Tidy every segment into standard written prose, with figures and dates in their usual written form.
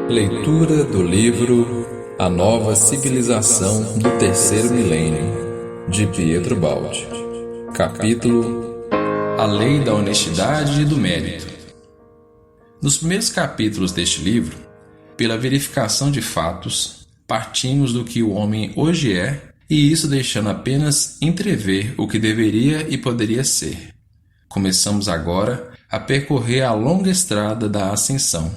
Leitura do livro A Nova Civilização do Terceiro Milênio, de Pietro Baldi. Capítulo A Lei da Honestidade e do Mérito. Nos primeiros capítulos deste livro, pela verificação de fatos, partimos do que o homem hoje é, e isso deixando apenas entrever o que deveria e poderia ser. Começamos agora a percorrer a longa estrada da ascensão,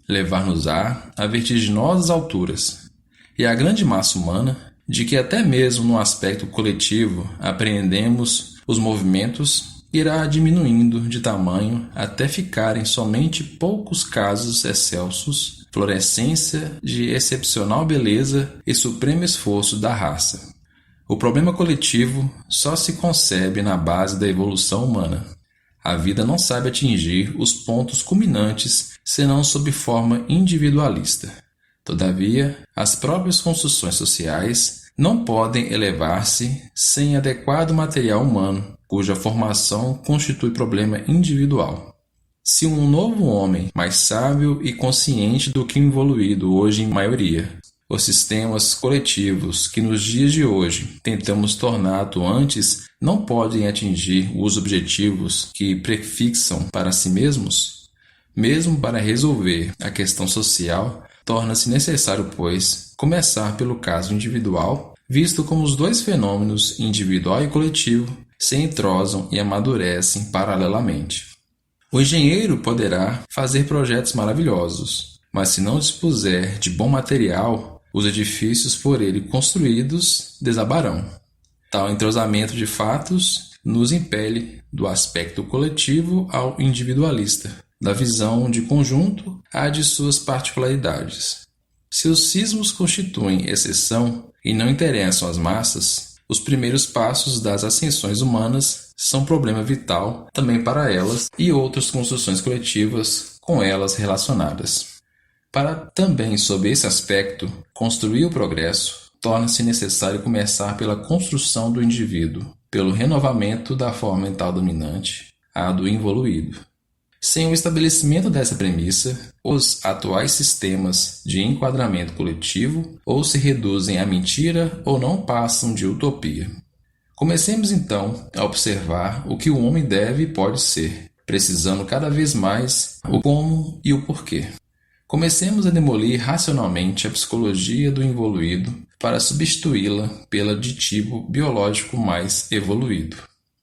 levar-nos-á a vertiginosas alturas, e a grande massa humana, de que até mesmo no aspecto coletivo apreendemos os movimentos, irá diminuindo de tamanho até ficarem somente poucos casos excelsos, florescência de excepcional beleza e supremo esforço da raça. O problema coletivo só se concebe na base da evolução humana. A vida não sabe atingir os pontos culminantes senão sob forma individualista. Todavia, as próprias construções sociais não podem elevar-se sem adequado material humano, cuja formação constitui problema individual. Se um novo homem, mais sábio e consciente do que o evoluído hoje em maioria, os sistemas coletivos que nos dias de hoje tentamos tornar atuantes não podem atingir os objetivos que prefixam para si mesmos, mesmo para resolver a questão social, torna-se necessário, pois, começar pelo caso individual, visto como os dois fenômenos, individual e coletivo, se entrosam e amadurecem paralelamente. O engenheiro poderá fazer projetos maravilhosos, mas se não dispuser de bom material, os edifícios por ele construídos desabarão. Tal entrosamento de fatos nos impele do aspecto coletivo ao individualista, da visão de conjunto à de suas particularidades. Se os cismos constituem exceção e não interessam às massas, os primeiros passos das ascensões humanas são problema vital também para elas e outras construções coletivas com elas relacionadas. Para também, sob esse aspecto, construir o progresso, torna-se necessário começar pela construção do indivíduo, pelo renovamento da forma mental dominante, a do involuído. Sem o estabelecimento dessa premissa, os atuais sistemas de enquadramento coletivo ou se reduzem à mentira ou não passam de utopia. Comecemos então a observar o que o homem deve e pode ser, precisando cada vez mais o como e o porquê. Comecemos a demolir racionalmente a psicologia do involuído para substituí-la pela de tipo biológico mais evoluído.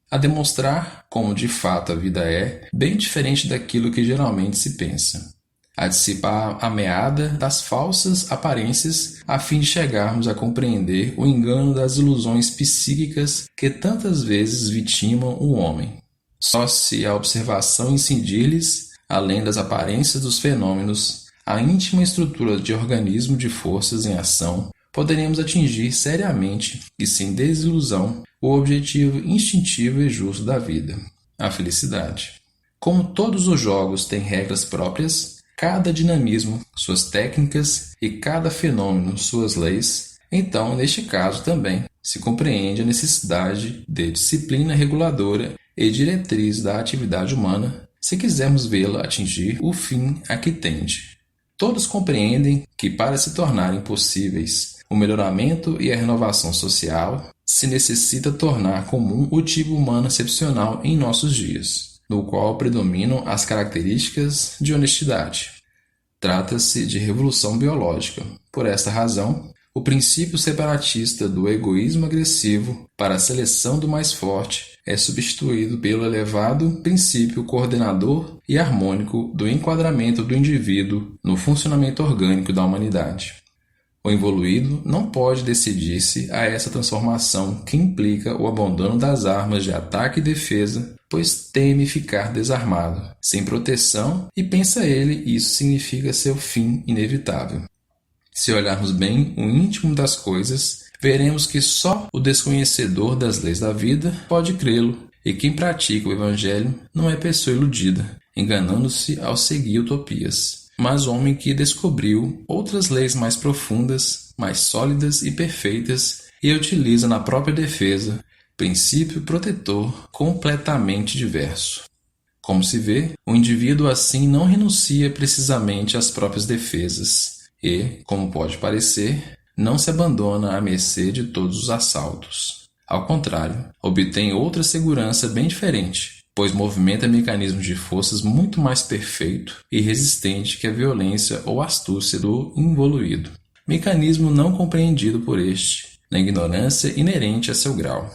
A demonstrar como de fato a vida é, bem diferente daquilo que geralmente se pensa. A dissipar a meada das falsas aparências a fim de chegarmos a compreender o engano das ilusões psíquicas que tantas vezes vitimam o homem. Só se a observação incidir-lhes, além das aparências dos fenômenos, a íntima estrutura de organismo de forças em ação, poderemos atingir seriamente e sem desilusão o objetivo instintivo e justo da vida, a felicidade. Como todos os jogos têm regras próprias, cada dinamismo suas técnicas e cada fenômeno suas leis, então, neste caso também, se compreende a necessidade de disciplina reguladora e diretriz da atividade humana, se quisermos vê-la atingir o fim a que tende. Todos compreendem que, para se tornarem possíveis o melhoramento e a renovação social, se necessita tornar comum o tipo humano excepcional em nossos dias, no qual predominam as características de honestidade. Trata-se de revolução biológica. Por esta razão, o princípio separatista do egoísmo agressivo para a seleção do mais forte é substituído pelo elevado princípio coordenador e harmônico do enquadramento do indivíduo no funcionamento orgânico da humanidade. O evoluído não pode decidir-se a essa transformação que implica o abandono das armas de ataque e defesa, pois teme ficar desarmado, sem proteção, e pensa ele isso significa seu fim inevitável. Se olharmos bem o íntimo das coisas, veremos que só o desconhecedor das leis da vida pode crê-lo, e quem pratica o Evangelho não é pessoa iludida, enganando-se ao seguir utopias, mas homem que descobriu outras leis mais profundas, mais sólidas e perfeitas e utiliza na própria defesa princípio protetor completamente diverso. Como se vê, o indivíduo assim não renuncia precisamente às próprias defesas e, como pode parecer, não se abandona à mercê de todos os assaltos. Ao contrário, obtém outra segurança bem diferente, pois movimenta mecanismos de forças muito mais perfeito e resistente que a violência ou astúcia do involuído. Mecanismo não compreendido por este, na ignorância inerente a seu grau.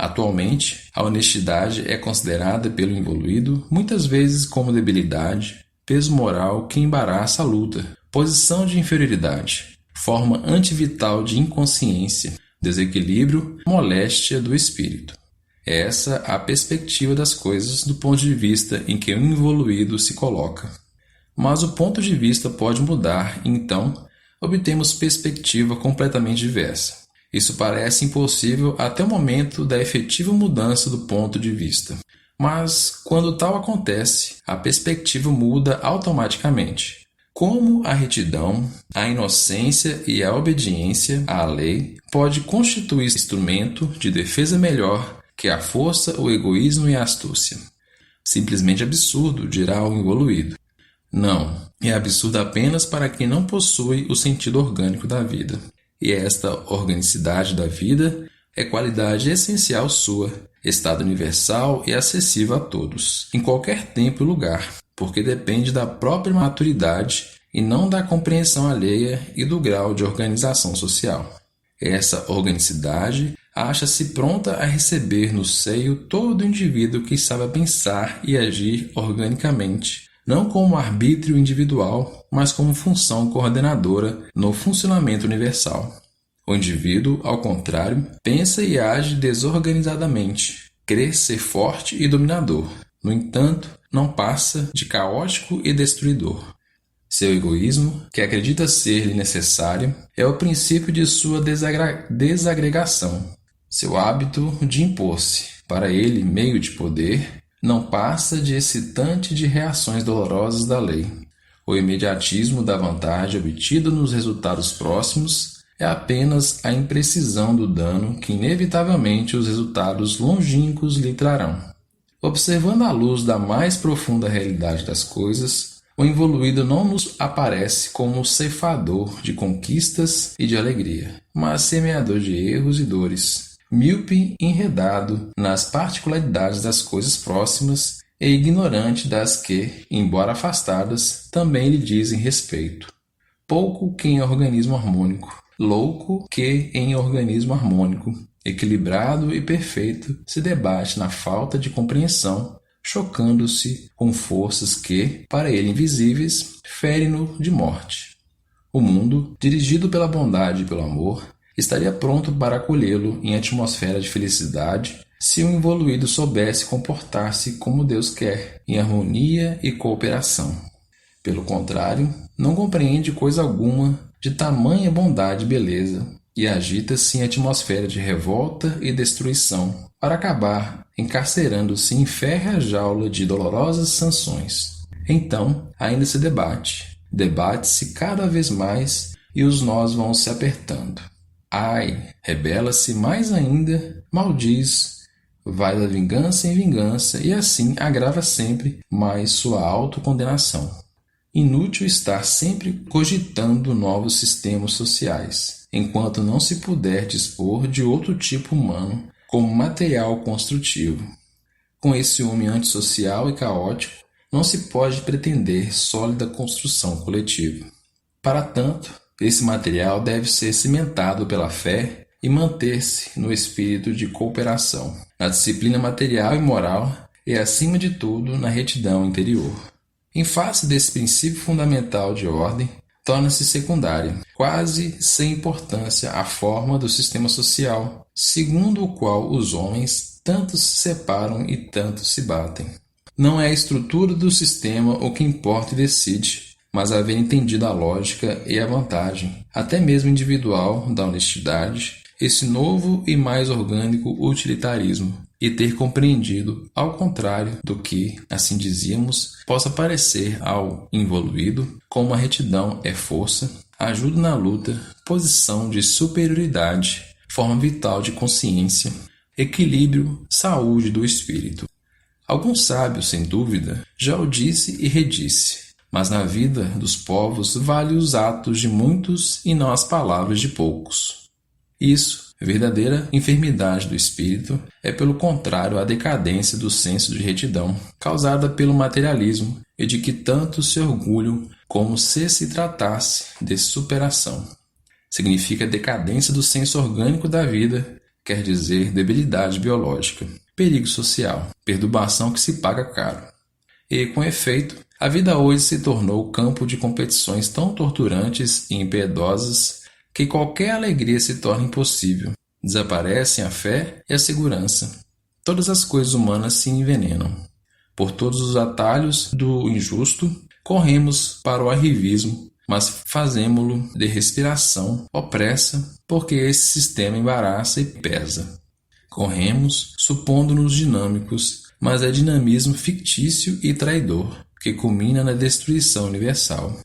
Atualmente, a honestidade é considerada pelo involuído muitas vezes como debilidade, peso moral que embaraça a luta, posição de inferioridade, forma antivital de inconsciência, desequilíbrio, moléstia do espírito. É essa a perspectiva das coisas do ponto de vista em que o involuído se coloca. Mas o ponto de vista pode mudar e então obtemos perspectiva completamente diversa. Isso parece impossível até o momento da efetiva mudança do ponto de vista. Mas, quando tal acontece, a perspectiva muda automaticamente. Como a retidão, a inocência e a obediência à lei pode constituir instrumento de defesa melhor que a força, o egoísmo e a astúcia. Simplesmente absurdo, dirá o involuído. Não, é absurdo apenas para quem não possui o sentido orgânico da vida. E esta organicidade da vida é qualidade essencial sua, estado universal e acessível a todos, em qualquer tempo e lugar, porque depende da própria maturidade e não da compreensão alheia e do grau de organização social. Essa organicidade acha-se pronta a receber no seio todo indivíduo que sabe pensar e agir organicamente, não como arbítrio individual, mas como função coordenadora no funcionamento universal. O indivíduo, ao contrário, pensa e age desorganizadamente, crê ser forte e dominador. No entanto, não passa de caótico e destruidor. Seu egoísmo, que acredita ser-lhe necessário, é o princípio de sua desagregação. Seu hábito de impor-se, para ele meio de poder, não passa de excitante de reações dolorosas da lei. O imediatismo da vantagem obtida nos resultados próximos é apenas a imprecisão do dano que inevitavelmente os resultados longínquos lhe trarão. Observando à luz da mais profunda realidade das coisas, o involuído não nos aparece como ceifador de conquistas e de alegria, mas semeador de erros e dores, míope enredado nas particularidades das coisas próximas e ignorante das que, embora afastadas, também lhe dizem respeito. Pouco que em organismo harmônico, louco que em organismo harmônico, equilibrado e perfeito, se debate na falta de compreensão, chocando-se com forças que, para ele invisíveis, ferem-no de morte. O mundo, dirigido pela bondade e pelo amor, estaria pronto para acolhê-lo em atmosfera de felicidade se o involuído soubesse comportar-se como Deus quer, em harmonia e cooperação. Pelo contrário, não compreende coisa alguma de tamanha bondade e beleza e agita-se em atmosfera de revolta e destruição para acabar encarcerando-se em férrea jaula de dolorosas sanções. Então, ainda se debate-se cada vez mais e os nós vão se apertando. Ai, rebela-se mais ainda, maldiz, vai da vingança em vingança e assim agrava sempre mais sua autocondenação. Inútil estar sempre cogitando novos sistemas sociais, enquanto não se puder dispor de outro tipo humano como material construtivo. Com esse homem antissocial e caótico, não se pode pretender sólida construção coletiva. Para tanto, esse material deve ser cimentado pela fé e manter-se no espírito de cooperação, na disciplina material e moral e, acima de tudo, na retidão interior. Em face desse princípio fundamental de ordem, torna-se secundária, quase sem importância, a forma do sistema social, segundo o qual os homens tanto se separam e tanto se batem. Não é a estrutura do sistema o que importa e decide, mas haver entendido a lógica e a vantagem, até mesmo individual, da honestidade, esse novo e mais orgânico utilitarismo, e ter compreendido, ao contrário do que, assim dizíamos, possa parecer ao involuído, como a retidão é força, ajuda na luta, posição de superioridade, forma vital de consciência, equilíbrio, saúde do espírito. Algum sábio, sem dúvida, já o disse e redisse, mas na vida dos povos vale os atos de muitos e não as palavras de poucos. Isso, verdadeira enfermidade do espírito, é pelo contrário a decadência do senso de retidão, causada pelo materialismo e de que tanto se orgulham como se tratasse de superação. Significa decadência do senso orgânico da vida, quer dizer debilidade biológica, perigo social, perturbação que se paga caro. E, com efeito, a vida hoje se tornou campo de competições tão torturantes e impiedosas que qualquer alegria se torna impossível. Desaparecem a fé e a segurança. Todas as coisas humanas se envenenam. Por todos os atalhos do injusto, corremos para o arrivismo, mas fazemo-lo de respiração opressa, porque esse sistema embaraça e pesa. Corremos, supondo-nos dinâmicos, mas é dinamismo fictício e traidor, que culmina na destruição universal.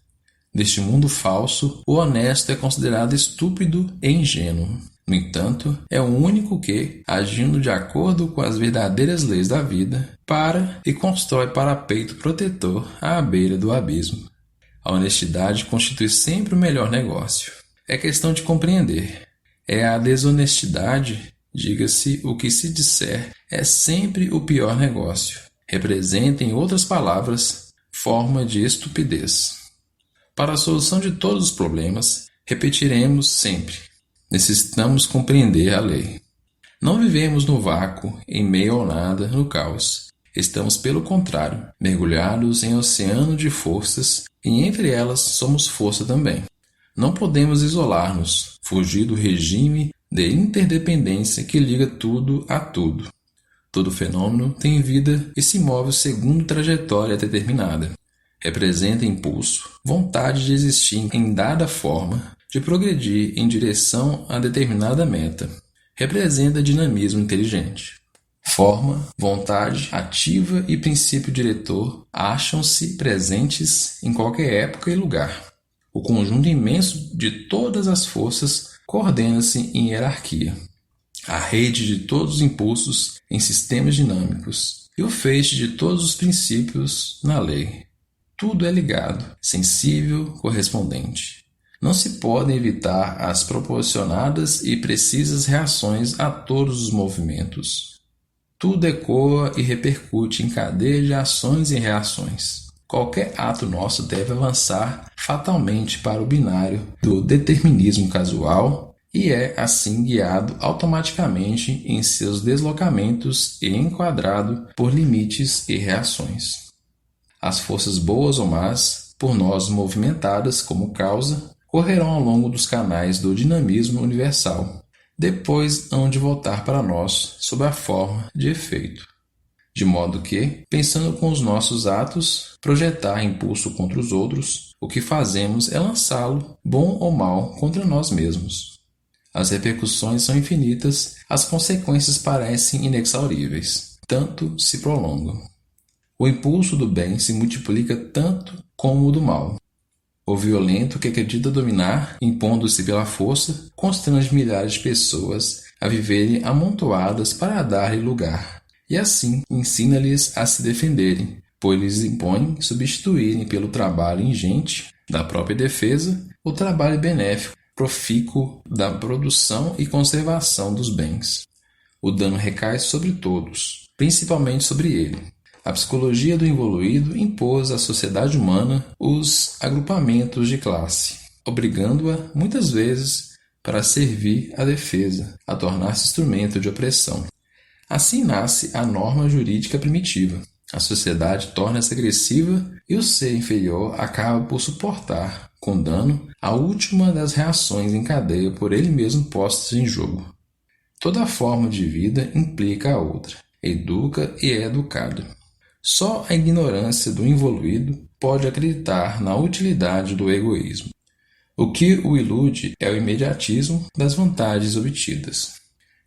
Neste mundo falso, o honesto é considerado estúpido e ingênuo. No entanto, é o único que, agindo de acordo com as verdadeiras leis da vida, para e constrói parapeito protetor à beira do abismo. A honestidade constitui sempre o melhor negócio. É questão de compreender. É a desonestidade, diga-se o que se disser, é sempre o pior negócio. Representa, em outras palavras, forma de estupidez. Para a solução de todos os problemas, repetiremos sempre: necessitamos compreender a lei. Não vivemos no vácuo, em meio ao nada, no caos. Estamos, pelo contrário, mergulhados em um oceano de forças e entre elas somos força também. Não podemos isolar-nos, fugir do regime de interdependência que liga tudo a tudo. Todo fenômeno tem vida e se move segundo trajetória determinada. Representa impulso, vontade de existir em dada forma, de progredir em direção a determinada meta. Representa dinamismo inteligente. Forma, vontade ativa e princípio diretor acham-se presentes em qualquer época e lugar. O conjunto imenso de todas as forças coordena-se em hierarquia. A rede de todos os impulsos em sistemas dinâmicos e o feixe de todos os princípios na lei. Tudo é ligado, sensível, correspondente. Não se podem evitar as proporcionadas e precisas reações a todos os movimentos. Tudo ecoa e repercute em cadeia de ações e reações. Qualquer ato nosso deve avançar fatalmente para o binário do determinismo casual e é, assim, guiado automaticamente em seus deslocamentos e enquadrado por limites e reações. As forças boas ou más, por nós movimentadas como causa, correrão ao longo dos canais do dinamismo universal. Depois hão de voltar para nós sob a forma de efeito. De modo que, pensando com os nossos atos, projetar impulso contra os outros, o que fazemos é lançá-lo, bom ou mal, contra nós mesmos. As repercussões são infinitas, as consequências parecem inexauríveis, tanto se prolongam. O impulso do bem se multiplica tanto como o do mal. O violento que acredita dominar, impondo-se pela força, constrange milhares de pessoas a viverem amontoadas para dar-lhe lugar, e assim ensina-lhes a se defenderem, pois lhes impõe substituírem pelo trabalho ingente da própria defesa o trabalho benéfico, profícuo da produção e conservação dos bens. O dano recai sobre todos, principalmente sobre ele. A psicologia do involuído impôs à sociedade humana os agrupamentos de classe, obrigando-a, muitas vezes, para servir à defesa, a tornar-se instrumento de opressão. Assim nasce a norma jurídica primitiva. A sociedade torna-se agressiva e o ser inferior acaba por suportar, com dano, a última das reações em cadeia por ele mesmo postas em jogo. Toda forma de vida implica a outra, educa e é educada. Só a ignorância do involuído pode acreditar na utilidade do egoísmo. O que o ilude é o imediatismo das vantagens obtidas.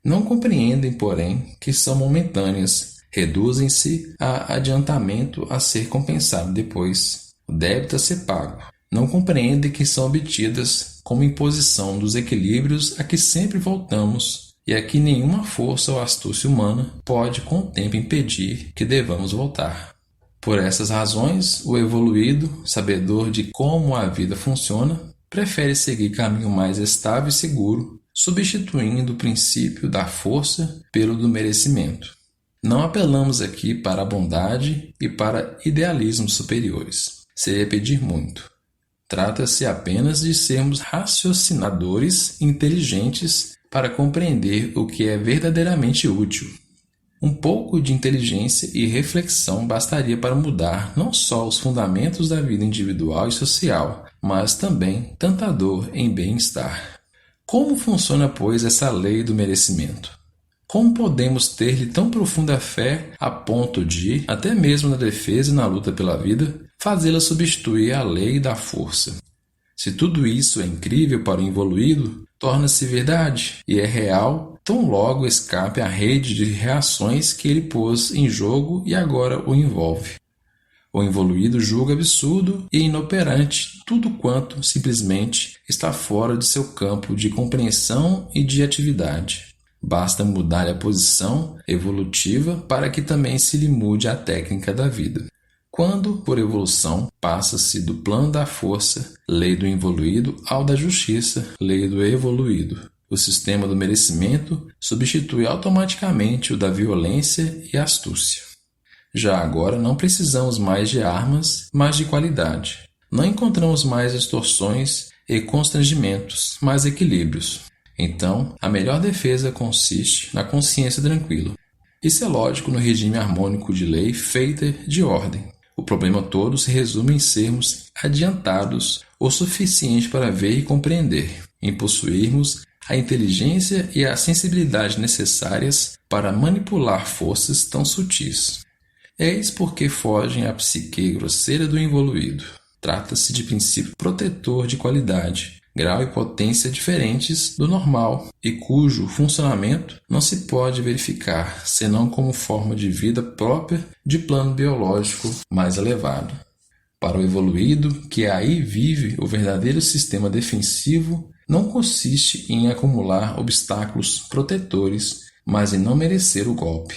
Não compreendem, porém, que são momentâneas, reduzem-se a adiantamento a ser compensado depois, o débito a ser pago. Não compreendem que são obtidas como imposição dos equilíbrios a que sempre voltamos e a que nenhuma força ou astúcia humana pode com o tempo impedir que devamos voltar. Por essas razões, o evoluído, sabedor de como a vida funciona, prefere seguir caminho mais estável e seguro, substituindo o princípio da força pelo do merecimento. Não apelamos aqui para a bondade e para idealismos superiores. Seria pedir muito. Trata-se apenas de sermos raciocinadores inteligentes para compreender o que é verdadeiramente útil. Um pouco de inteligência e reflexão bastaria para mudar não só os fundamentos da vida individual e social, mas também tanta dor em bem-estar. Como funciona, pois, essa lei do merecimento? Como podemos ter-lhe tão profunda fé a ponto de, até mesmo na defesa e na luta pela vida, fazê-la substituir a lei da força? Se tudo isso é incrível para o evoluído, torna-se verdade e é real tão logo escape à rede de reações que ele pôs em jogo e agora o envolve. O evoluído julga absurdo e inoperante tudo quanto simplesmente está fora de seu campo de compreensão e de atividade. Basta mudar a posição evolutiva para que também se lhe mude a técnica da vida. Quando, por evolução, passa-se do plano da força, lei do evoluído, ao da justiça, lei do evoluído. O sistema do merecimento substitui automaticamente o da violência e astúcia. Já agora não precisamos mais de armas, mas de qualidade. Não encontramos mais distorções e constrangimentos, mas equilíbrios. Então, a melhor defesa consiste na consciência tranquila. Isso é lógico no regime harmônico de lei feita de ordem. O problema todo se resume em sermos adiantados o suficiente para ver e compreender, em possuirmos a inteligência e a sensibilidade necessárias para manipular forças tão sutis. Eis porque fogem à psique grosseira do evoluído. Trata-se de princípio protetor de qualidade, grau e potência diferentes do normal e cujo funcionamento não se pode verificar senão como forma de vida própria de plano biológico mais elevado. Para o evoluído, que aí vive o verdadeiro sistema defensivo, não consiste em acumular obstáculos protetores, mas em não merecer o golpe.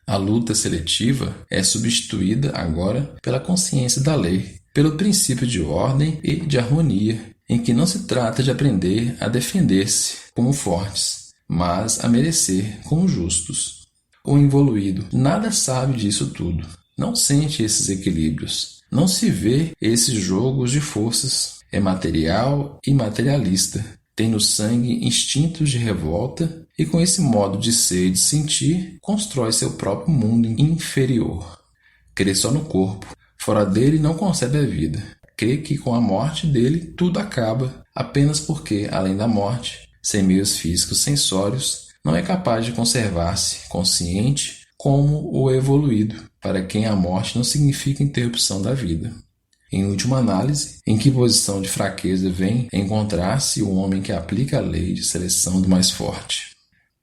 A luta seletiva é substituída agora pela consciência da lei, pelo princípio de ordem e de harmonia, em que não se trata de aprender a defender-se como fortes, mas a merecer como justos. O evoluído nada sabe disso tudo, não sente esses equilíbrios, não se vê esses jogos de forças, é material e materialista, tem no sangue instintos de revolta e com esse modo de ser e de sentir, constrói seu próprio mundo inferior. Crê só no corpo, fora dele não concebe a vida. Crê que com a morte dele tudo acaba, apenas porque, além da morte, sem meios físicos sensórios, não é capaz de conservar-se consciente como o evoluído, para quem a morte não significa interrupção da vida. Em última análise, em que posição de fraqueza vem encontrar-se o homem que aplica a lei de seleção do mais forte?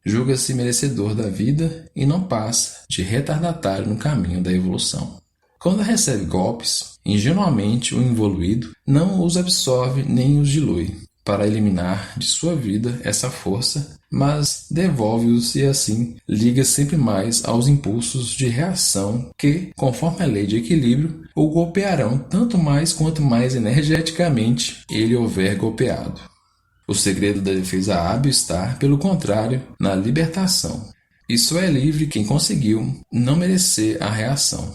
Julga-se merecedor da vida e não passa de retardatário no caminho da evolução. Quando recebe golpes, ingenuamente o evoluído não os absorve nem os dilui, para eliminar de sua vida essa força, mas devolve-os e assim liga sempre mais aos impulsos de reação que, conforme a lei de equilíbrio, o golpearão tanto mais quanto mais energeticamente ele houver golpeado. O segredo da defesa hábil está, pelo contrário, na libertação. E só é livre quem conseguiu não merecer a reação.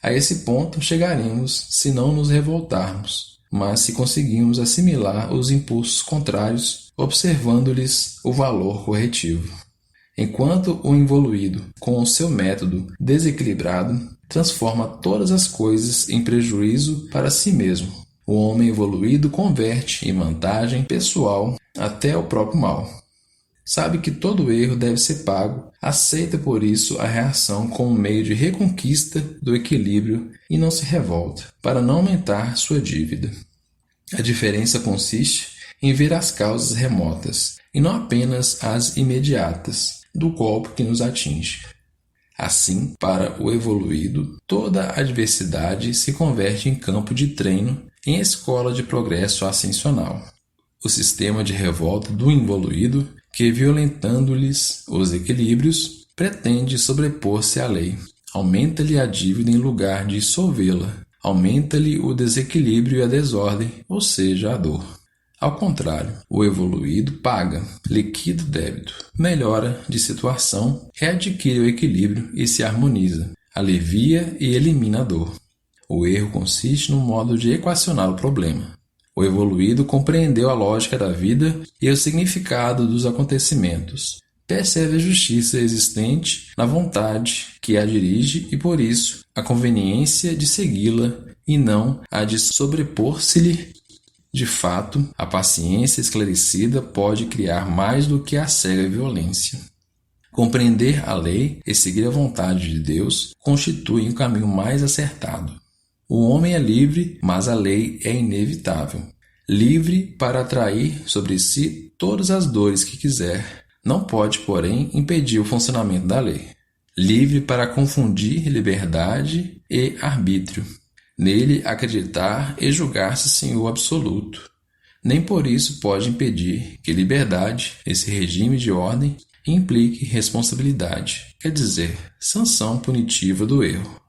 A esse ponto chegaremos se não nos revoltarmos, mas se conseguirmos assimilar os impulsos contrários, observando-lhes o valor corretivo. Enquanto o evoluído, com o seu método desequilibrado, transforma todas as coisas em prejuízo para si mesmo, o homem evoluído converte em vantagem pessoal até o próprio mal. Sabe que todo erro deve ser pago, aceita por isso a reação como meio de reconquista do equilíbrio e não se revolta, para não aumentar sua dívida. A diferença consiste em ver as causas remotas, e não apenas as imediatas, do golpe que nos atinge. Assim, para o evoluído, toda adversidade se converte em campo de treino, em escola de progresso ascensional. O sistema de revolta do evoluído que, violentando-lhes os equilíbrios, pretende sobrepor-se à lei. Aumenta-lhe a dívida em lugar de dissolvê-la. Aumenta-lhe o desequilíbrio e a desordem, ou seja, a dor. Ao contrário, o evoluído paga, liquida o débito, melhora de situação, readquire o equilíbrio e se harmoniza, alivia e elimina a dor. O erro consiste no modo de equacionar o problema. O evoluído compreendeu a lógica da vida e o significado dos acontecimentos. Percebe a justiça existente na vontade que a dirige e, por isso, a conveniência de segui-la e não a de sobrepor-se-lhe. De fato, a paciência esclarecida pode criar mais do que a cega violência. Compreender a lei e seguir a vontade de Deus constitui um caminho mais acertado. O homem é livre, mas a lei é inevitável. Livre para atrair sobre si todas as dores que quiser, não pode, porém, impedir o funcionamento da lei. Livre para confundir liberdade e arbítrio. Nele acreditar e julgar-se senhor absoluto. Nem por isso pode impedir que liberdade, esse regime de ordem, implique responsabilidade, quer dizer, sanção punitiva do erro.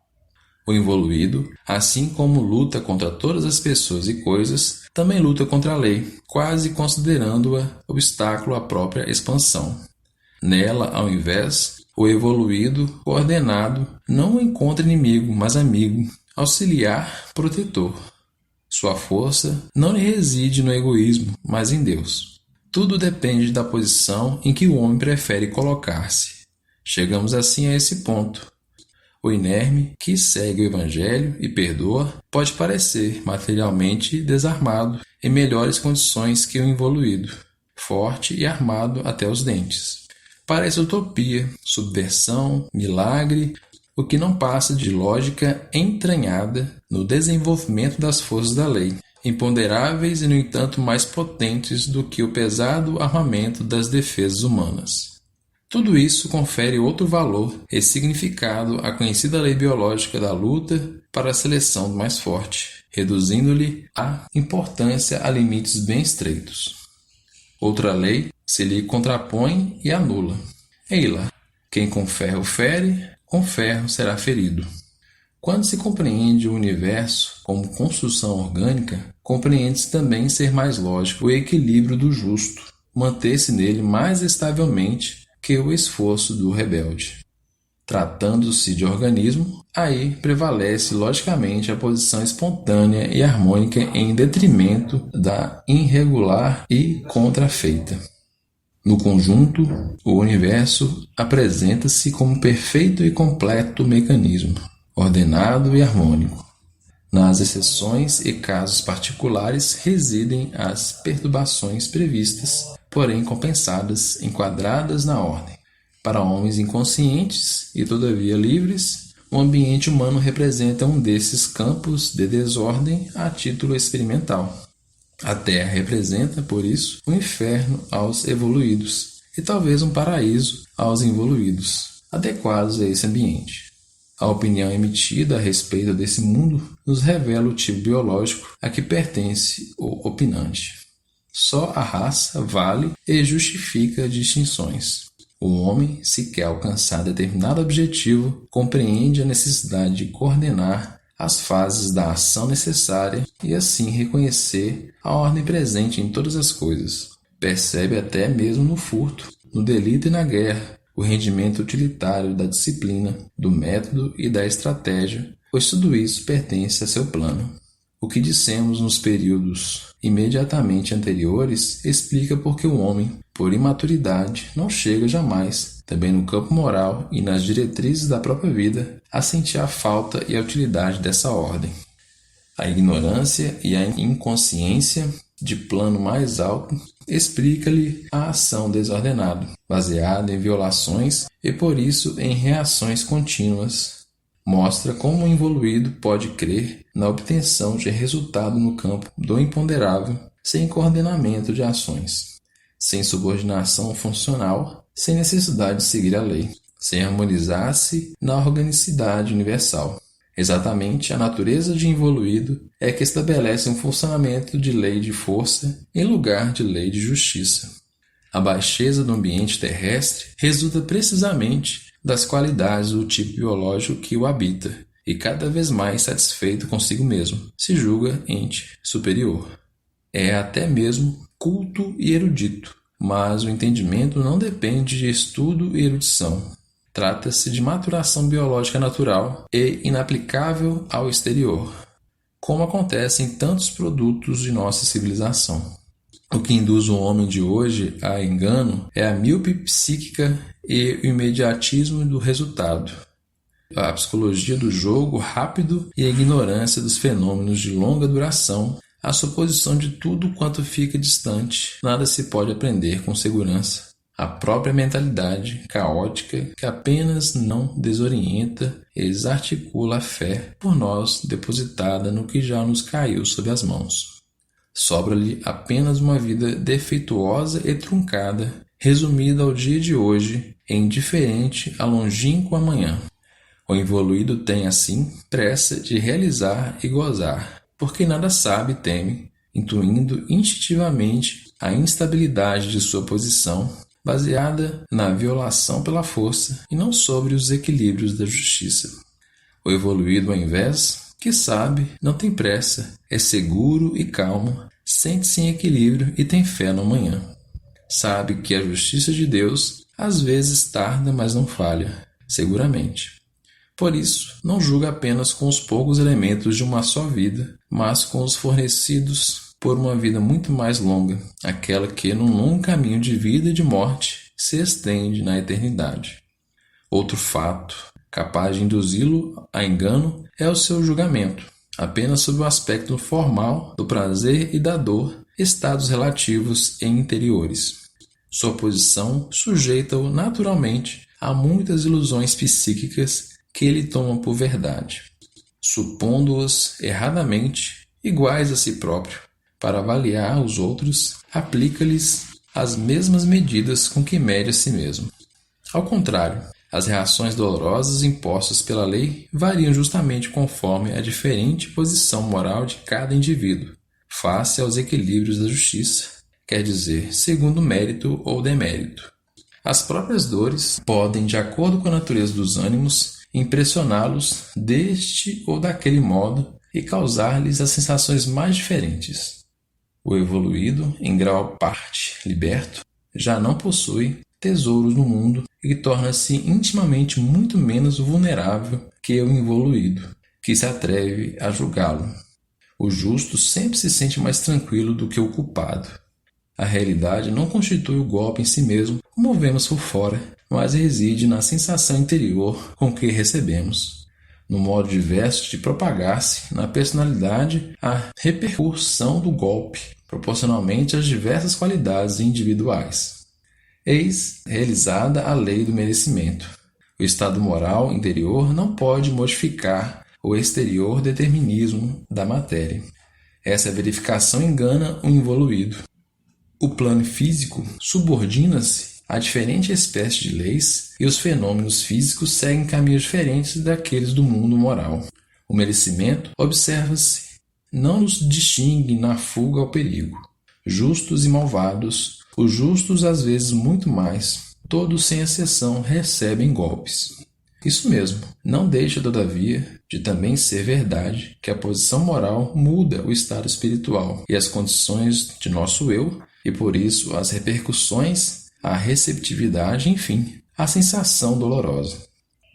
O involuído, assim como luta contra todas as pessoas e coisas, também luta contra a lei, quase considerando-a obstáculo à própria expansão. Nela, ao invés, o evoluído, coordenado, não encontra inimigo, mas amigo, auxiliar, protetor. Sua força não lhe reside no egoísmo, mas em Deus. Tudo depende da posição em que o homem prefere colocar-se. Chegamos assim a esse ponto. O inerme, que segue o Evangelho e perdoa, pode parecer materialmente desarmado, em melhores condições que o involuído, forte e armado até os dentes. Parece utopia, subversão, milagre, o que não passa de lógica entranhada no desenvolvimento das forças da lei, imponderáveis e, no entanto, mais potentes do que o pesado armamento das defesas humanas. Tudo isso confere outro valor e significado à conhecida lei biológica da luta para a seleção do mais forte, reduzindo-lhe a importância a limites bem estreitos. Outra lei se lhe contrapõe e anula. Ei-lá, quem com ferro fere, com ferro será ferido. Quando se compreende o universo como construção orgânica, compreende-se também ser mais lógico o equilíbrio do justo, manter-se nele mais estavelmente que o esforço do rebelde. Tratando-se de organismo, aí prevalece logicamente a posição espontânea e harmônica em detrimento da irregular e contrafeita. No conjunto, o universo apresenta-se como perfeito e completo mecanismo, ordenado e harmônico. Nas exceções e casos particulares residem as perturbações previstas, porém compensadas, enquadradas na ordem. Para homens inconscientes e todavia livres, o ambiente humano representa um desses campos de desordem a título experimental. A Terra representa, por isso, um inferno aos evoluídos e talvez um paraíso aos involuídos, adequados a esse ambiente. A opinião emitida a respeito desse mundo nos revela o tipo biológico a que pertence o opinante. Só a raça vale e justifica distinções. O homem, se quer alcançar determinado objetivo, compreende a necessidade de coordenar as fases da ação necessária e assim reconhecer a ordem presente em todas as coisas. Percebe até mesmo no furto, no delito e na guerra, o rendimento utilitário da disciplina, do método e da estratégia, pois tudo isso pertence a seu plano. O que dissemos nos períodos imediatamente anteriores explica por que o homem, por imaturidade, não chega jamais, também no campo moral e nas diretrizes da própria vida, a sentir a falta e a utilidade dessa ordem. A ignorância e a inconsciência de plano mais alto explica-lhe a ação desordenada, baseada em violações e por isso em reações contínuas. Mostra como o involuído pode crer na obtenção de resultado no campo do imponderável sem coordenamento de ações, sem subordinação funcional, sem necessidade de seguir a lei, sem harmonizar-se na organicidade universal. Exatamente a natureza de involuído é que estabelece um funcionamento de lei de força em lugar de lei de justiça. A baixeza do ambiente terrestre resulta precisamente das qualidades do tipo biológico que o habita, e cada vez mais satisfeito consigo mesmo, se julga ente superior. É até mesmo culto e erudito, mas o entendimento não depende de estudo e erudição. Trata-se de maturação biológica natural e inaplicável ao exterior, como acontece em tantos produtos de nossa civilização. O que induz o homem de hoje a engano é a míope psíquica e o imediatismo do resultado, a psicologia do jogo rápido e a ignorância dos fenômenos de longa duração, a suposição de tudo quanto fica distante, nada se pode aprender com segurança. A própria mentalidade caótica que apenas não desorienta e desarticula a fé por nós depositada no que já nos caiu sob as mãos. Sobra-lhe apenas uma vida defeituosa e truncada, resumida ao dia de hoje e indiferente a longínquo amanhã. O evoluído tem, assim, pressa de realizar e gozar, porque nada sabe e teme, intuindo instintivamente a instabilidade de sua posição, baseada na violação pela força e não sobre os equilíbrios da justiça. O evoluído, ao invés, que sabe, não tem pressa, é seguro e calmo, sente-se em equilíbrio e tem fé no amanhã. Sabe que a justiça de Deus às vezes tarda, mas não falha, seguramente. Por isso, não julga apenas com os poucos elementos de uma só vida, mas com os fornecidos por uma vida muito mais longa, aquela que, num longo caminho de vida e de morte, se estende na eternidade. Outro fato, capaz de induzi-lo a engano, é o seu julgamento, apenas sob o aspecto formal do prazer e da dor, estados relativos e interiores. Sua posição sujeita-o naturalmente a muitas ilusões psíquicas que ele toma por verdade, supondo-os erradamente iguais a si próprio. Para avaliar os outros, aplica-lhes as mesmas medidas com que mede a si mesmo. Ao contrário, as reações dolorosas impostas pela lei variam justamente conforme a diferente posição moral de cada indivíduo, face aos equilíbrios da justiça, quer dizer, segundo mérito ou demérito. As próprias dores podem, de acordo com a natureza dos ânimos, impressioná-los deste ou daquele modo e causar-lhes as sensações mais diferentes. O evoluído, em grau parte liberto, já não possui tesouros no mundo e torna-se intimamente muito menos vulnerável que o involuído, que se atreve a julgá-lo. O justo sempre se sente mais tranquilo do que o culpado. A realidade não constitui o golpe em si mesmo, como vemos por fora, mas reside na sensação interior com que recebemos, no modo diverso de propagar-se na personalidade a repercussão do golpe, proporcionalmente às diversas qualidades individuais. Eis realizada a lei do merecimento. O estado moral interior não pode modificar o exterior determinismo da matéria. Essa verificação engana o involuído. O plano físico subordina-se a diferentes espécies de leis e os fenômenos físicos seguem caminhos diferentes daqueles do mundo moral. O merecimento, observa-se, não nos distingue na fuga ao perigo. Justos e malvados, os justos às vezes muito mais, todos sem exceção recebem golpes. Isso mesmo, não deixa, todavia, de também ser verdade que a posição moral muda o estado espiritual e as condições de nosso eu, e por isso as repercussões, a receptividade, enfim, a sensação dolorosa.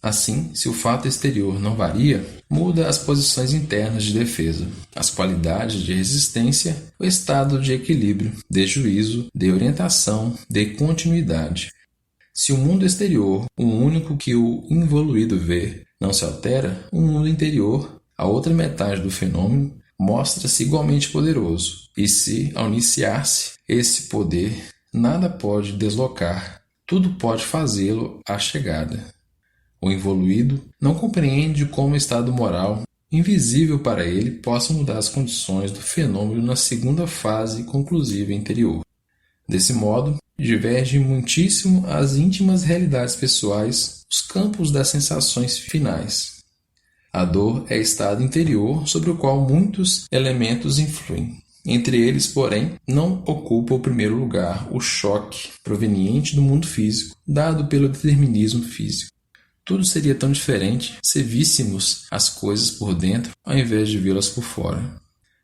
Assim, se o fato exterior não varia, muda as posições internas de defesa, as qualidades de resistência, o estado de equilíbrio, de juízo, de orientação, de continuidade. Se o mundo exterior, o único que o involuído vê, não se altera, o mundo interior, a outra metade do fenômeno, mostra-se igualmente poderoso, e se, ao iniciar-se esse poder, nada pode deslocar, tudo pode fazê-lo à chegada. O involuído não compreende como o estado moral, invisível para ele, possa mudar as condições do fenômeno na segunda fase conclusiva interior. Desse modo, divergem muitíssimo as íntimas realidades pessoais, os campos das sensações finais. A dor é estado interior sobre o qual muitos elementos influem. Entre eles, porém, não ocupa o primeiro lugar o choque proveniente do mundo físico, dado pelo determinismo físico. Tudo seria tão diferente se víssemos as coisas por dentro ao invés de vê-las por fora.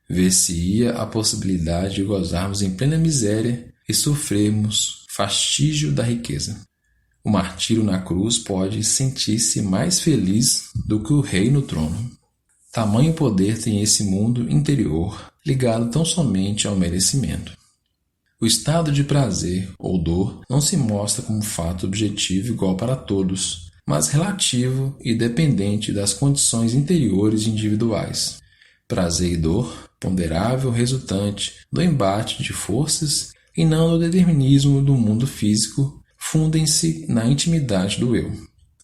Ver-se-ia a possibilidade de gozarmos em plena miséria e sofrermos fastígio da riqueza. O martírio na cruz pode sentir-se mais feliz do que o rei no trono. Tamanho poder tem esse mundo interior, ligado tão somente ao merecimento. O estado de prazer ou dor não se mostra como fato objetivo igual para todos, mas relativo e dependente das condições interiores individuais. Prazer e dor, ponderável resultante do embate de forças e não do determinismo do mundo físico, fundem-se na intimidade do eu.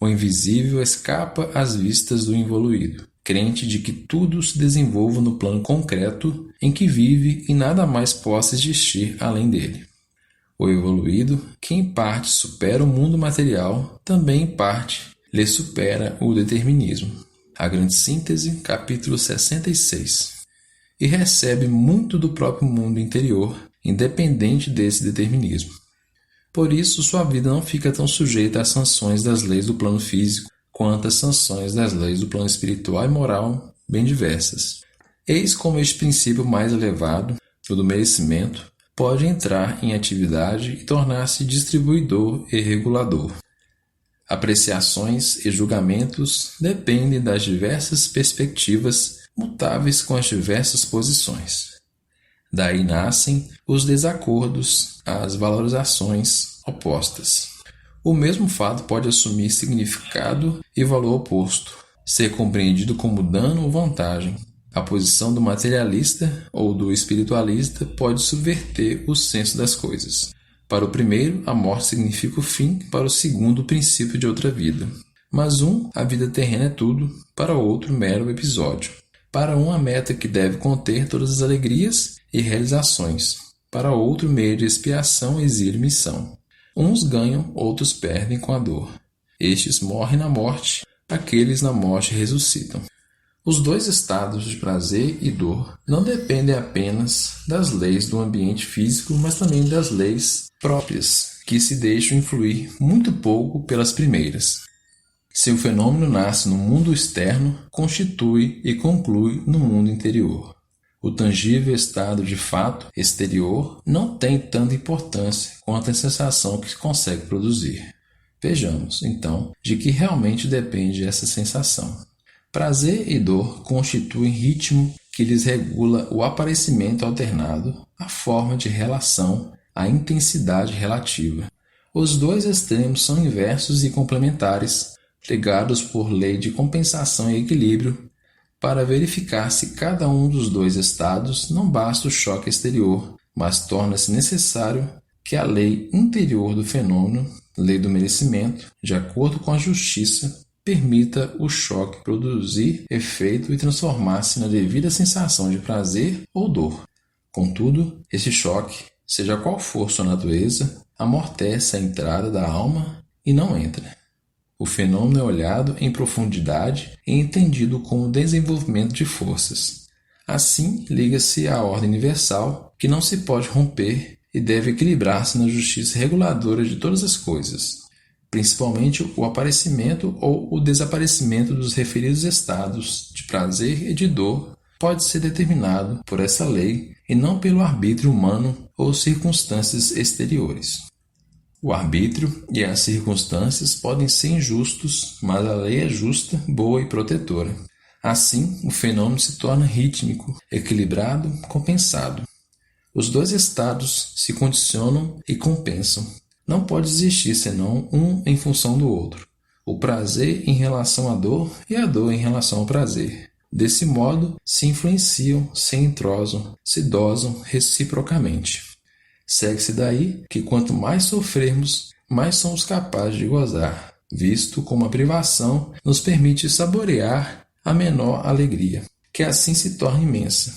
O invisível escapa às vistas do involuído, crente de que tudo se desenvolva no plano concreto em que vive e nada mais possa existir além dele. O evoluído, que em parte supera o mundo material, também em parte lhe supera o determinismo. A Grande Síntese, capítulo 66. E recebe muito do próprio mundo interior, independente desse determinismo. Por isso, sua vida não fica tão sujeita às sanções das leis do plano físico quanto às sanções das leis do plano espiritual e moral, bem diversas. Eis como este princípio mais elevado, o do merecimento, pode entrar em atividade e tornar-se distribuidor e regulador. Apreciações e julgamentos dependem das diversas perspectivas mutáveis com as diversas posições. Daí nascem os desacordos, as valorizações opostas. O mesmo fato pode assumir significado e valor oposto, ser compreendido como dano ou vantagem. A posição do materialista ou do espiritualista pode subverter o senso das coisas. Para o primeiro, a morte significa o fim, para o segundo, o princípio de outra vida. Mas a vida terrena é tudo, para o outro, mero episódio. Para um, a meta que deve conter todas as alegrias e realizações. Para outro, meio de expiação, exílio e missão. Uns ganham, outros perdem com a dor. Estes morrem na morte, aqueles na morte ressuscitam. Os dois estados de prazer e dor não dependem apenas das leis do ambiente físico, mas também das leis próprias, que se deixam influir muito pouco pelas primeiras. Se o fenômeno nasce no mundo externo, constitui e conclui no mundo interior. O tangível estado de fato exterior não tem tanta importância quanto a sensação que se consegue produzir. Vejamos, então, de que realmente depende essa sensação. Prazer e dor constituem ritmo que lhes regula o aparecimento alternado, a forma de relação, a intensidade relativa. Os dois extremos são inversos e complementares, ligados por lei de compensação e equilíbrio. Para verificar se cada um dos dois estados não basta o choque exterior, mas torna-se necessário que a lei interior do fenômeno, lei do merecimento, de acordo com a justiça, permita o choque produzir efeito e transformar-se na devida sensação de prazer ou dor. Contudo, esse choque, seja qual for sua natureza, amortece a entrada da alma e não entra. O fenômeno é olhado em profundidade e entendido como desenvolvimento de forças. Assim, liga-se à ordem universal, que não se pode romper e deve equilibrar-se na justiça reguladora de todas as coisas, principalmente o aparecimento ou o desaparecimento dos referidos estados de prazer e de dor pode ser determinado por essa lei e não pelo arbítrio humano ou circunstâncias exteriores. O arbítrio e as circunstâncias podem ser injustos, mas a lei é justa, boa e protetora. Assim, o fenômeno se torna rítmico, equilibrado, compensado. Os dois estados se condicionam e compensam. Não pode existir senão um em função do outro. O prazer em relação à dor e a dor em relação ao prazer. Desse modo, se influenciam, se entrosam, se dosam reciprocamente. Segue-se daí que quanto mais sofrermos, mais somos capazes de gozar, visto como a privação nos permite saborear a menor alegria, que assim se torna imensa.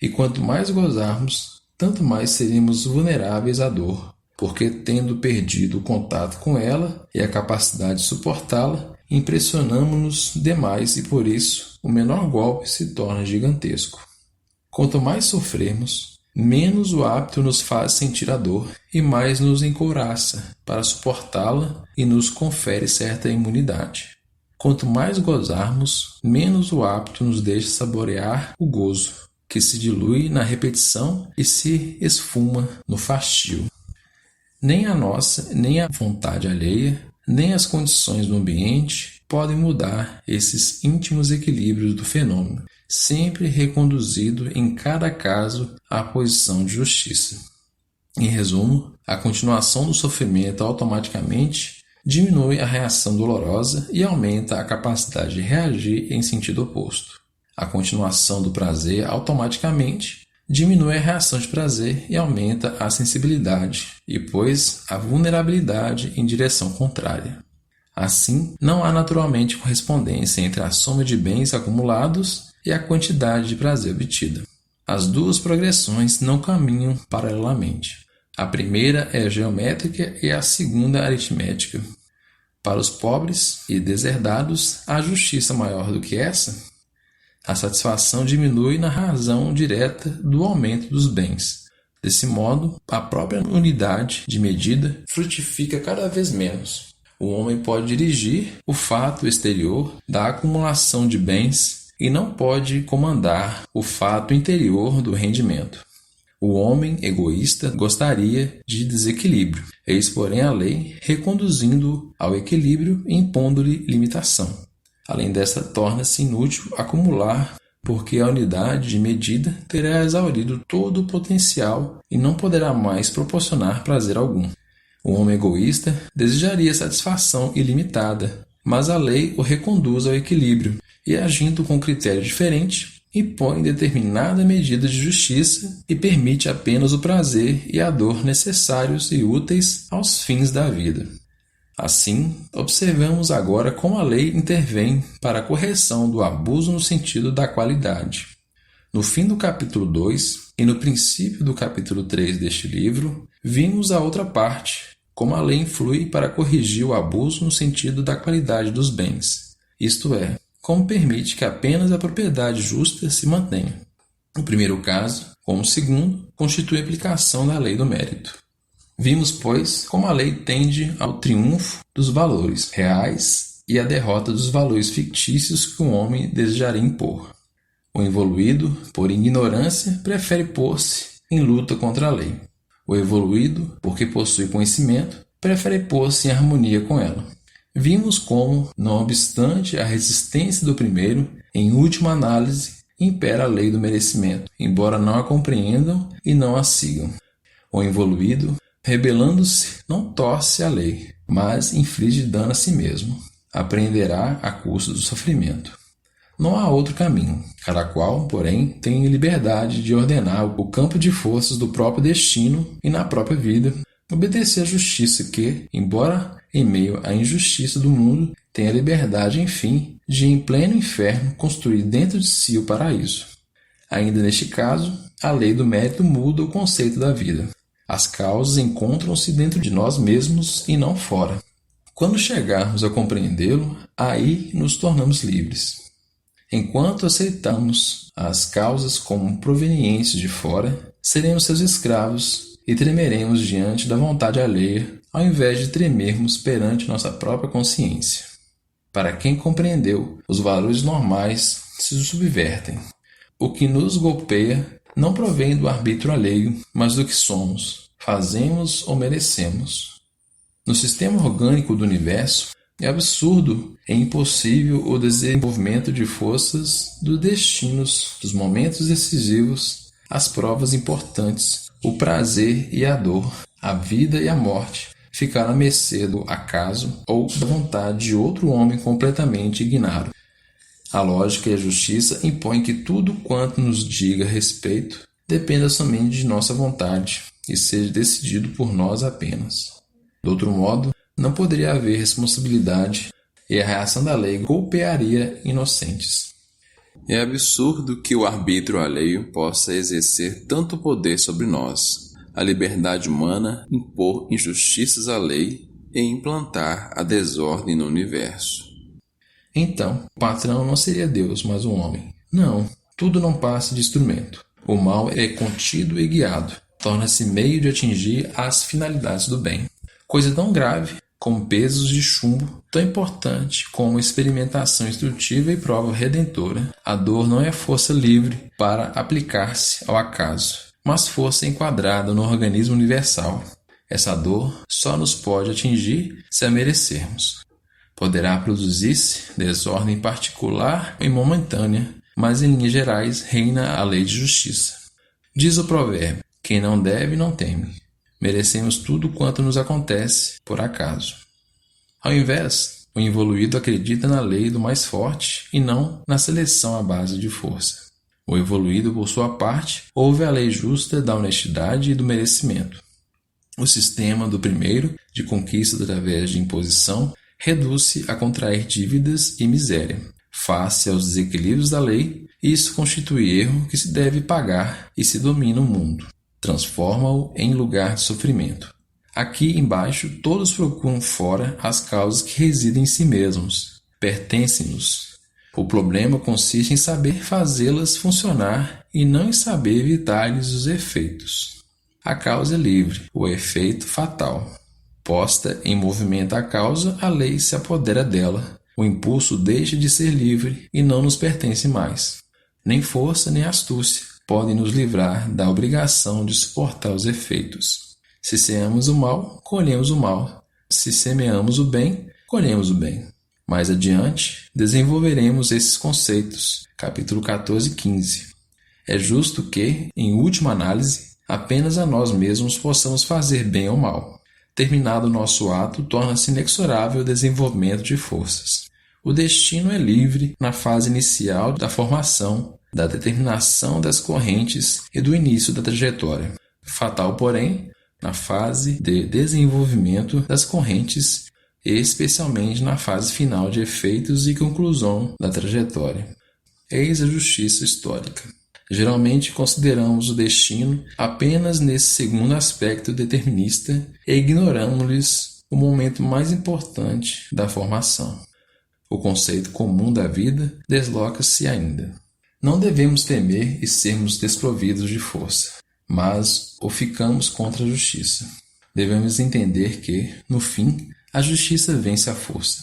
E quanto mais gozarmos, tanto mais seremos vulneráveis à dor, porque tendo perdido o contato com ela e a capacidade de suportá-la, impressionamo-nos demais e por isso o menor golpe se torna gigantesco. Quanto mais sofrermos, menos o hábito nos faz sentir a dor e mais nos encouraça para suportá-la e nos confere certa imunidade. Quanto mais gozarmos, menos o hábito nos deixa saborear o gozo, que se dilui na repetição e se esfuma no fastio. Nem a nossa, nem a vontade alheia, nem as condições do ambiente podem mudar esses íntimos equilíbrios do fenômeno, sempre reconduzido em cada caso à posição de justiça. Em resumo, a continuação do sofrimento automaticamente diminui a reação dolorosa e aumenta a capacidade de reagir em sentido oposto. A continuação do prazer automaticamente diminui a reação de prazer e aumenta a sensibilidade e, pois, a vulnerabilidade em direção contrária. Assim, não há naturalmente correspondência entre a soma de bens acumulados e a quantidade de prazer obtida. As duas progressões não caminham paralelamente. A primeira é geométrica e a segunda aritmética. Para os pobres e deserdados, há justiça maior do que essa? A satisfação diminui na razão direta do aumento dos bens. Desse modo, a própria unidade de medida frutifica cada vez menos. O homem pode dirigir o fato exterior da acumulação de bens e não pode comandar o fato interior do rendimento. O homem egoísta gostaria de desequilíbrio, eis porém a lei reconduzindo-o ao equilíbrio e impondo-lhe limitação. Além dessa, torna-se inútil acumular, porque a unidade de medida terá exaurido todo o potencial e não poderá mais proporcionar prazer algum. O homem egoísta desejaria satisfação ilimitada, mas a lei o reconduz ao equilíbrio e, agindo com critério diferente, impõe determinada medida de justiça e permite apenas o prazer e a dor necessários e úteis aos fins da vida. Assim, observamos agora como a lei intervém para a correção do abuso no sentido da qualidade. No fim do capítulo 2 e no princípio do capítulo 3 deste livro, vimos a outra parte, como a lei influi para corrigir o abuso no sentido da qualidade dos bens, isto é, como permite que apenas a propriedade justa se mantenha. O primeiro caso, como o segundo, constitui a aplicação da lei do mérito. Vimos, pois, como a lei tende ao triunfo dos valores reais e à derrota dos valores fictícios que o homem desejaria impor. O evoluído, por ignorância, prefere pôr-se em luta contra a lei. O evoluído, porque possui conhecimento, prefere pôr-se em harmonia com ela. Vimos como, não obstante a resistência do primeiro, em última análise, impera a lei do merecimento, embora não a compreendam e não a sigam. O evoluído, rebelando-se, não torce a lei, mas inflige dano a si mesmo. Apreenderá a custo do sofrimento. Não há outro caminho. Cada qual, porém, tem liberdade de ordenar o campo de forças do próprio destino e na própria vida, obedecer à justiça que, embora em meio à injustiça do mundo, tem a liberdade, enfim, de em pleno inferno construir dentro de si o paraíso. Ainda neste caso, a lei do mérito muda o conceito da vida. As causas encontram-se dentro de nós mesmos e não fora. Quando chegarmos a compreendê-lo, aí nos tornamos livres. Enquanto aceitamos as causas como provenientes de fora, seremos seus escravos e tremeremos diante da vontade alheia, ao invés de tremermos perante nossa própria consciência. Para quem compreendeu, os valores normais se subvertem. O que nos golpeia não provém do arbítrio alheio, mas do que somos, fazemos ou merecemos. No sistema orgânico do universo, é absurdo e impossível o desenvolvimento de forças dos destinos, dos momentos decisivos, as provas importantes, o prazer e a dor, a vida e a morte, ficar à mercê do acaso ou da vontade de outro homem completamente ignaro. A lógica e a justiça impõem que tudo quanto nos diga respeito dependa somente de nossa vontade e seja decidido por nós apenas. De outro modo, não poderia haver responsabilidade e a reação da lei golpearia inocentes. É absurdo que o arbítrio alheio possa exercer tanto poder sobre nós, a liberdade humana impor injustiças à lei e implantar a desordem no universo. Então, o patrão não seria Deus, mas um homem. Não, tudo não passa de instrumento. O mal é contido e guiado, torna-se meio de atingir as finalidades do bem. Coisa tão grave como pesos de chumbo, tão importante como experimentação instrutiva e prova redentora. A dor não é força livre para aplicar-se ao acaso, mas força enquadrada no organismo universal. Essa dor só nos pode atingir se a merecermos. Poderá produzir-se desordem particular e momentânea, mas em linhas gerais reina a lei de justiça. Diz o provérbio: quem não deve, não teme. Merecemos tudo quanto nos acontece por acaso. Ao invés, o involuído acredita na lei do mais forte e não na seleção à base de força. O evoluído, por sua parte, ouve a lei justa da honestidade e do merecimento. O sistema do primeiro, de conquista através de imposição, reduz-se a contrair dívidas e miséria. Face aos desequilíbrios da lei, isso constitui erro que se deve pagar e se domina o mundo. Transforma-o em lugar de sofrimento. Aqui embaixo, todos procuram fora as causas que residem em si mesmos. Pertencem-nos. O problema consiste em saber fazê-las funcionar e não em saber evitar-lhes os efeitos. A causa é livre, o efeito fatal. Posta em movimento a causa, a lei se apodera dela. O impulso deixa de ser livre e não nos pertence mais. Nem força nem astúcia podem nos livrar da obrigação de suportar os efeitos. Se semeamos o mal, colhemos o mal. Se semeamos o bem, colhemos o bem. Mais adiante, desenvolveremos esses conceitos. Capítulo 14 e 15. É justo que, em última análise, apenas a nós mesmos possamos fazer bem ou mal. Terminado o nosso ato, torna-se inexorável o desenvolvimento de forças. O destino é livre na fase inicial da formação, da determinação das correntes e do início da trajetória. Fatal, porém, na fase de desenvolvimento das correntes e especialmente na fase final de efeitos e conclusão da trajetória. Eis a justiça histórica. Geralmente consideramos o destino apenas nesse segundo aspecto determinista e ignoramos-lhes o momento mais importante da formação. O conceito comum da vida desloca-se ainda. Não devemos temer e sermos desprovidos de força, mas o ficamos contra a justiça. Devemos entender que, no fim, a justiça vence a força.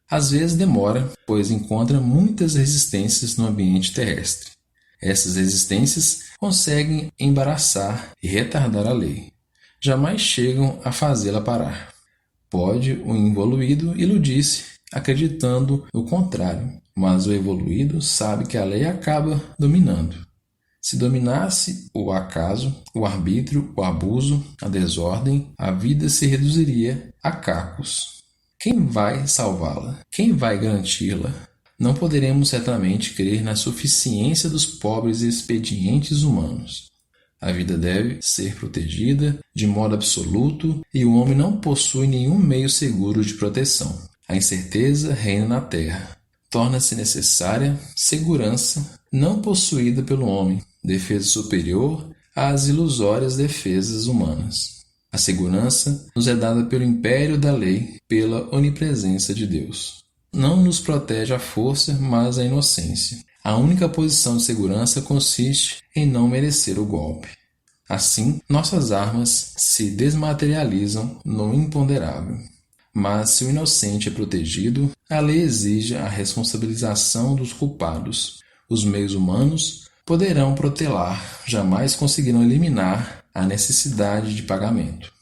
Às vezes demora, pois encontra muitas resistências no ambiente terrestre. Essas resistências conseguem embaraçar e retardar a lei. Jamais chegam a fazê-la parar. Pode o involuído iludir-se, acreditando no contrário, mas o evoluído sabe que a lei acaba dominando. Se dominasse o acaso, o arbítrio, o abuso, a desordem, a vida se reduziria a cacos. Quem vai salvá-la? Quem vai garanti-la? Não poderemos certamente crer na suficiência dos pobres expedientes humanos. A vida deve ser protegida de modo absoluto e o homem não possui nenhum meio seguro de proteção. A incerteza reina na terra. Torna-se necessária segurança não possuída pelo homem, defesa superior às ilusórias defesas humanas. A segurança nos é dada pelo império da lei, pela onipresença de Deus. Não nos protege a força, mas a inocência. A única posição de segurança consiste em não merecer o golpe. Assim, nossas armas se desmaterializam no imponderável. Mas se o inocente é protegido, a lei exige a responsabilização dos culpados. Os meios humanos poderão protelar, jamais conseguirão eliminar a necessidade de pagamento.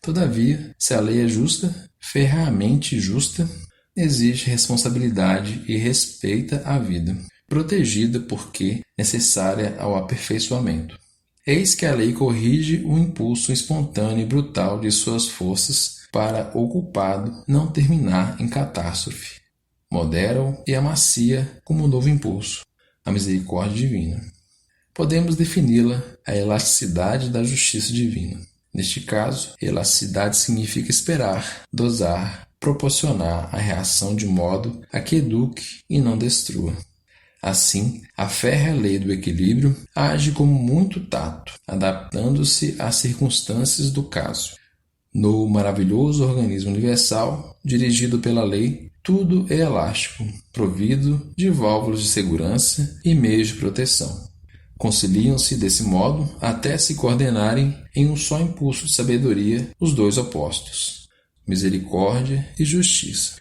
Todavia, se a lei é justa, ferreamente justa, exige responsabilidade e respeita a vida, protegida porque necessária ao aperfeiçoamento. Eis que a lei corrige o impulso espontâneo e brutal de suas forças para o culpado não terminar em catástrofe. Modera-o e amacia como um novo impulso, a misericórdia divina. Podemos defini-la a elasticidade da justiça divina. Neste caso, elasticidade significa esperar, dosar, proporcionar a reação de modo a que eduque e não destrua. Assim, a férrea lei do equilíbrio age como muito tato, adaptando-se às circunstâncias do caso. No maravilhoso organismo universal, dirigido pela lei, tudo é elástico, provido de válvulas de segurança e meios de proteção. Conciliam-se desse modo até se coordenarem em um só impulso de sabedoria os dois opostos, misericórdia e justiça.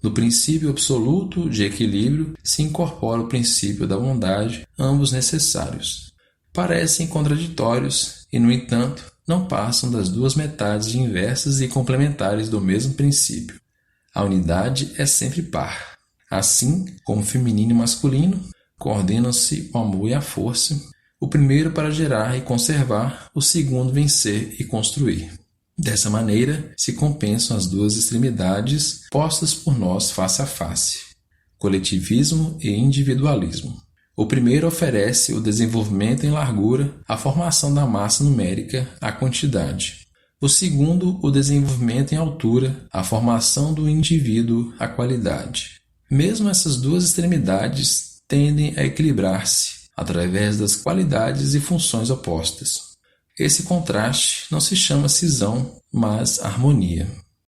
No princípio absoluto de equilíbrio se incorpora o princípio da bondade, ambos necessários. Parecem contraditórios e, no entanto, não passam das duas metades inversas e complementares do mesmo princípio. A unidade é sempre par. Assim como feminino e masculino, coordenam-se o amor e a força, o primeiro para gerar e conservar, o segundo vencer e construir. Dessa maneira, se compensam as duas extremidades postas por nós face a face, coletivismo e individualismo. O primeiro oferece o desenvolvimento em largura, a formação da massa numérica, a quantidade. O segundo, o desenvolvimento em altura, a formação do indivíduo, a qualidade. Mesmo essas duas extremidades tendem a equilibrar-se através das qualidades e funções opostas. Esse contraste não se chama cisão, mas harmonia.